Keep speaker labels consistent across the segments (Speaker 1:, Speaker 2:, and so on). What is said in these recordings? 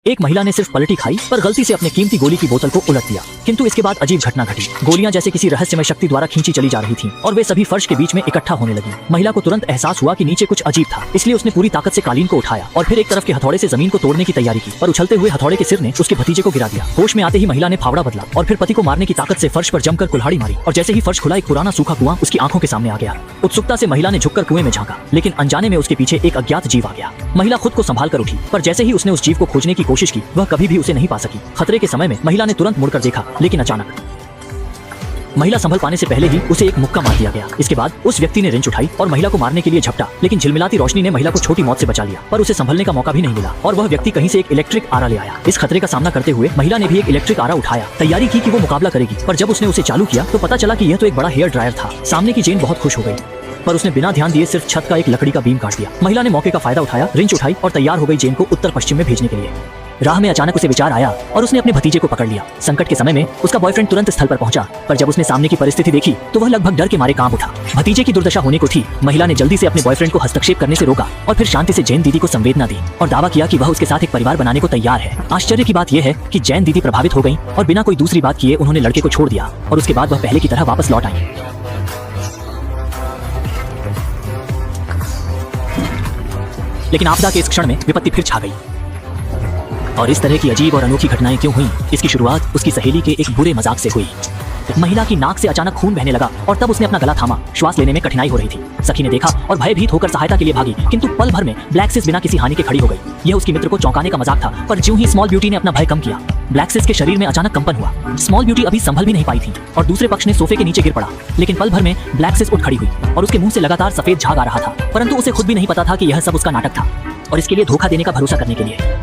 Speaker 1: एक महिला ने सिर्फ पलटी खाई पर गलती से अपने कीमती गोली की बोतल को उलट दिया, किंतु इसके बाद अजीब घटना घटी। गोलियां जैसे किसी रहस्यमय शक्ति द्वारा खींची चली जा रही थीं और वे सभी फर्श के बीच में इकट्ठा होने लगी। महिला को तुरंत एहसास हुआ कि नीचे कुछ अजीब था, इसलिए उसने पूरी ताकत से कालीन को उठाया और फिर एक तरफ के हथौड़े से जमीन को तोड़ने की तैयारी की, पर उछलते हुए हथौड़े के सिर ने उसके भतीजे को गिरा दिया। होश में आते ही महिला ने फावड़ा बदला और फिर पति को मारने की ताकत से फर्श पर जमकर कुल्हाड़ी मारी और जैसे ही फर्श खुला एक पुराना सूखा कुआं उसकी आंखों के सामने आ गया। उत्सुकता से महिला ने झुककर कुएं में झांका, लेकिन अनजाने में उसके पीछे एक अज्ञात जीव आ गया। महिला खुद को संभाल कर उठी, पर जैसे ही उसने उस जीव को खोजने की कोशिश की वह कभी भी उसे नहीं पा सकी। खतरे के समय में महिला ने तुरंत मुड़कर देखा, लेकिन अचानक महिला संभल पाने से पहले ही उसे एक मुक्का मार दिया गया। इसके बाद उस व्यक्ति ने रिंच उठाई और महिला को मारने के लिए झपटा, लेकिन झिलमिलाती रोशनी ने महिला को छोटी मौत से बचा लिया, पर उसे संभलने का मौका भी नहीं मिला और वह व्यक्ति कहीं से एक इलेक्ट्रिक आरा ले आया। इस खतरे का सामना करते हुए महिला ने भी एक इलेक्ट्रिक आरा उठाया, तैयारी की कि वो मुकाबला करेगी, पर जब उसने उसे चालू किया तो पता चला कि यह तो एक बड़ा हेयर ड्रायर था। सामने की जेन बहुत खुश हो गई, पर उसने बिना ध्यान दिए सिर्फ छत का एक लकड़ी का बीम काट दिया। महिला ने मौके का फायदा उठाया, रिंच उठाई और तैयार हो गई जेन को उत्तर पश्चिम में भेजने के लिए। राह में अचानक उसे विचार आया और उसने अपने भतीजे को पकड़ लिया। संकट के समय में उसका बॉयफ्रेंड तुरंत स्थल पर पहुंचा, पर जब उसने सामने की परिस्थिति देखी तो वह लगभग डर के मारे कांप उठा। भतीजे की दुर्दशा होने को थी। महिला ने जल्दी से अपने बॉयफ्रेंड को हस्तक्षेप करने से रोका और फिर शांति से जैन दीदी को संवेदना दी और दावा किया कि वह उसके साथ एक परिवार बनाने को तैयार है। आश्चर्य की बात यह है कि जैन दीदी प्रभावित हो गई और बिना कोई दूसरी बात किए उन्होंने लड़के को छोड़ दिया और उसके बाद वह पहले की तरह वापस लौट आई। लेकिन आपदा के इस क्षण में विपत्ति फिर छा गई। और इस तरह की अजीब और अनोखी घटनाएं क्यों हुई? इसकी शुरुआत उसकी सहेली के एक बुरे मजाक से हुई। महिला की नाक से अचानक खून बहने लगा और तब उसने अपना गला थामा। श्वास लेने में कठिनाई हो रही थी। सखी ने देखा और भयभीत होकर सहायता के लिए भागी, किंतु पल भर में ब्लैक सिस बिना किसी हानि के खड़ी हो गई। यह उसकी मित्र को चौंकाने का मजाक था, पर ज्यों ही स्मॉल ब्यूटी ने अपना भय कम किया, ब्लैक सिस के शरीर में अचानक कंपन हुआ। स्मॉल ब्यूटी अभी संभल भी नहीं पाई थी और दूसरे पक्ष ने सोफे के नीचे गिर पड़ा, लेकिन पल भर में ब्लैक सिस उठ खड़ी हुई और उसके मुंह से लगातार सफेद झाग आ रहा था, परंतु उसे खुद भी नहीं पता था कि यह सब उसका नाटक था और इसके लिए धोखा देने का भरोसा करने के लिए।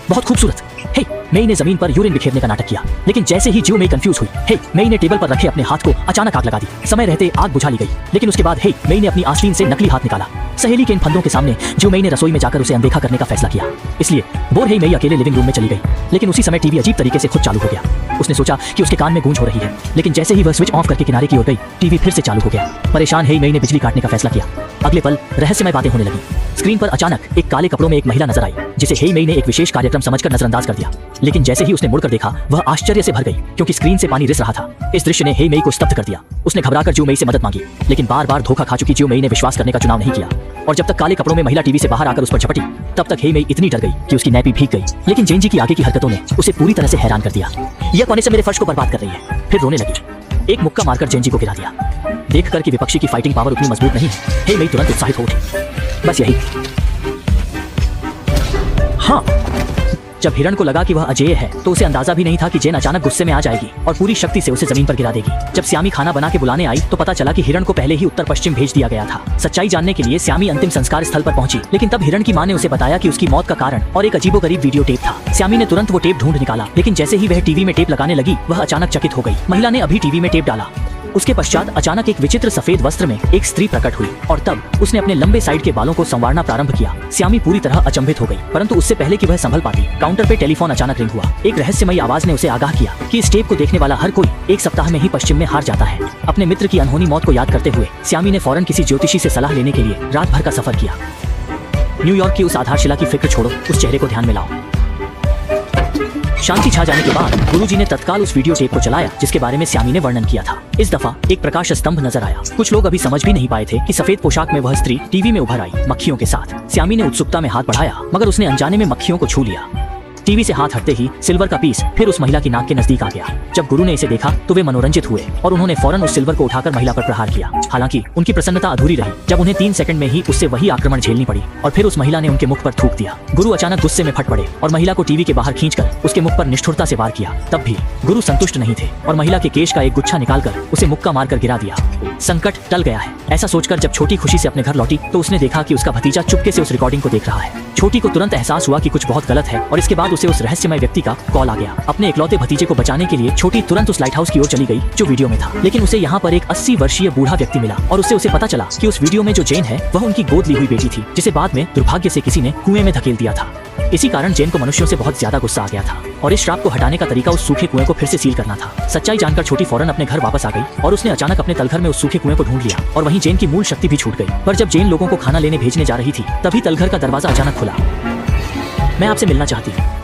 Speaker 1: बहुत खूबसूरत। हे मेई ने जमीन पर यूरिन बिखेरने का नाटक किया, लेकिन जैसे ही ज्यू मेई कंफ्यूज हुई, हे मेई ने टेबल पर रखे अपने हाथ को अचानक आग लगा दी। समय रहते आग बुझा ली गई, लेकिन उसके बाद हे मेई ने अपनी आस्तीन से नकली हाथ निकाला। सहेली के इन फंदों के सामने ज्यू मेई ने रसोई में जाकर उसे अनदेखा करने का फैसला किया। इसलिए बोर हे मेई अकेले लिविंग रूम में चली गई, लेकिन उसी समय टीवी अजीब तरीके से खुद चालू हो गया। उसने सोचा कि उसके कान में गूंज हो रही है, लेकिन जैसे ही वह स्विच ऑफ करके किनारे की ओर गई, टीवी फिर से चालू हो गया। परेशान हे मेई ने बिजली काटने का फैसला किया। अगले पल रहस्यमय बातें होने लगी। स्क्रीन पर अचानक एक काले कपड़ों में एक महिला नजर आई, जिसे हे मेई ने एक विशेष कार्यक्रम समझकर नजरअंदाज कर दिया, लेकिन जैसे ही उसने मुड़कर देखा वह आश्चर्य से भर गई, क्योंकि स्क्रीन से पानी रिस रहा था। इस दृश्य ने हे मेई को स्तब्ध कर दिया। उसने घबराकर ज्यू मेई से मदद मांगी, लेकिन बार बार धोखा खा चुकी ज्यू मेई ने विश्वास करने का चुनाव नहीं किया और जब तक काले कपड़ों में महिला टीवी से बाहर आकर उस पर झपटी, तब तक हे मेई इतनी डर गई कि उसकी नैपी भीग गई। लेकिन जेन जी की आगे की हरकतों ने उसे पूरी तरह से हैरान कर दिया। यह कोने से मेरे फर्श को बर्बाद कर रही है। फिर रोने लगी। एक मुक्का मारकर जेन जी को गिरा दिया। देखकर कि विपक्षी की फाइटिंग पावर उतनी मजबूत नहीं है, हे मेई तुरंत उत्साहित हो उठी। बस यही। हाँ, जब हिरण को लगा कि वह अजेय है तो उसे अंदाजा भी नहीं था कि जेन अचानक गुस्से में आ जाएगी और पूरी शक्ति से उसे जमीन पर गिरा देगी। जब श्यामी खाना बना के बुलाने आई तो पता चला कि हिरण को पहले ही उत्तर पश्चिम भेज दिया गया था। सच्चाई जानने के लिए श्यामी अंतिम संस्कार स्थल पर पहुंची, लेकिन तब हिरण की मां ने उसे बताया कि उसकी मौत का कारण और एक अजीबोगरीब वीडियो टेप था। श्यामी ने तुरंत वो टेप ढूंढ निकाला, लेकिन जैसे ही वह टीवी में टेप लगाने लगी वह अचानक चकित हो गई। महिला ने अभी टीवी में टेप डाला। उसके पश्चात अचानक एक विचित्र सफेद वस्त्र में एक स्त्री प्रकट हुई और तब उसने अपने लंबे साइड के बालों को संवारना प्रारंभ किया। श्यामी पूरी तरह अचंभित हो गई, परंतु उससे पहले कि वह संभल पाती, काउंटर पे टेलीफोन अचानक रिंग हुआ। एक रहस्यमयी आवाज ने उसे आगाह किया कि इस टेप को देखने वाला हर कोई एक सप्ताह में ही पश्चिम में हार जाता है। अपने मित्र की अनहोनी मौत को याद करते हुए श्यामी ने फौरन किसी ज्योतिषी से सलाह लेने के लिए रात भर का सफर किया। न्यूयॉर्क की उस आधारशिला की फिक्र छोड़ो, उस चेहरे को ध्यान में लाओ। शांति छा जाने के बाद गुरुजी ने तत्काल उस वीडियो टेप को चलाया जिसके बारे में श्यामी ने वर्णन किया था। इस दफा एक प्रकाश स्तंभ नजर आया। कुछ लोग अभी समझ भी नहीं पाए थे कि सफेद पोशाक में वह स्त्री टीवी में उभर आई, मक्खियों के साथ। श्यामी ने उत्सुकता में हाथ बढ़ाया, मगर उसने अनजाने में मक्खियों को छू लिया। टीवी से हाथ हटते ही सिल्वर का पीस फिर उस महिला की नाक के नजदीक आ गया। जब गुरु ने इसे देखा तो वे मनोरंजित हुए और उन्होंने फौरन उस सिल्वर को उठाकर महिला पर प्रहार किया। हालांकि उनकी प्रसन्नता अधूरी रही जब उन्हें 3 सेकंड में ही उससे वही आक्रमण झेलनी पड़ी और फिर उस महिला ने उनके मुख पर थूक दिया। गुरु अचानक गुस्से में फट पड़े और महिला को टीवी के बाहर खींचकर उसके मुख पर निष्ठुरता से वार किया। तब भी गुरु संतुष्ट नहीं थे और महिला के केश का एक गुच्छा निकालकर उसे मुक्का मारकर गिरा दिया। संकट टल गया है, ऐसा सोचकर जब छोटी खुशी से अपने घर लौटी तो उसने देखा कि उसका भतीजा चुपके से उस रिकॉर्डिंग को देख रहा है। छोटी को तुरंत एहसास हुआ कि कुछ बहुत गलत है और इसके बाद उसे उस रहस्यमय व्यक्ति का कॉल आ गया। अपने इकलौते भतीजे को बचाने के लिए छोटी तुरंत उस लाइट हाउस की ओर चली गई जो वीडियो में था, लेकिन उसे यहाँ पर एक 80 वर्षीय बूढ़ा व्यक्ति मिला और उससे उसे पता चला कि उस वीडियो में जो जेन है वह उनकी गोद ली हुई बेटी थी, जिसे बाद में दुर्भाग्य से किसी ने कुएं में धकेल दिया था। इसी कारण जेन को मनुष्यों से बहुत ज्यादा गुस्सा आ गया था और इस श्राप को हटाने का तरीका उस सूखे कुएं को फिर से सील करना था। सच्चाई जानकर छोटी फौरन अपने घर वापस आ गई और उसने अचानक अपने तलघर में उस सूखे कुएं को ढूंढ लिया और वहीं जेन की मूल शक्ति भी छूट गई। पर जब जेन लोगों को खाना लेने भेजने जा रही थी तभी तलघर का दरवाजा अचानक खुला। मैं आपसे मिलना चाहती हूँ।